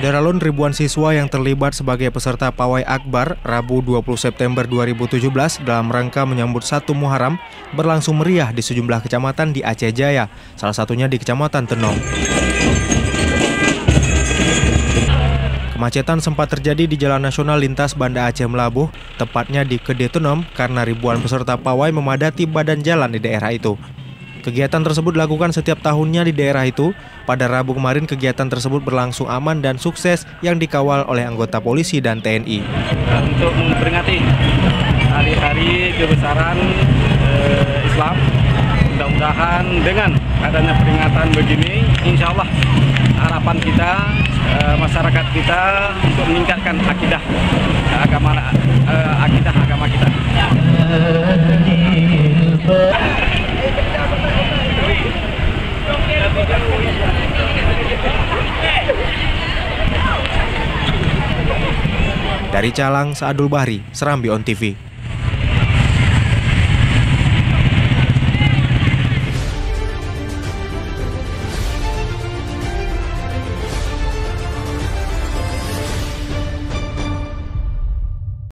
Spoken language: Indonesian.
Saudara-lun, ribuan siswa yang terlibat sebagai peserta pawai akbar Rabu 20 September 2017 dalam rangka menyambut 1 Muharram berlangsung meriah di sejumlah kecamatan di Aceh Jaya, salah satunya di Kecamatan Tenong. Kemacetan sempat terjadi di Jalan Nasional Lintas Banda Aceh Melabuh, tepatnya di Kede Tenom, karena ribuan peserta pawai memadati badan jalan di daerah itu. Kegiatan tersebut dilakukan setiap tahunnya di daerah itu. Pada Rabu kemarin, kegiatan tersebut berlangsung aman dan sukses yang dikawal oleh anggota polisi dan TNI. Untuk memperingati hari-hari kebesaran Islam, mudah-mudahan dengan adanya peringatan begini, insya Allah harapan kita, masyarakat kita untuk meningkatkan akidah agama kita. Dari Calang, Saadul Bahri, Serambi On TV.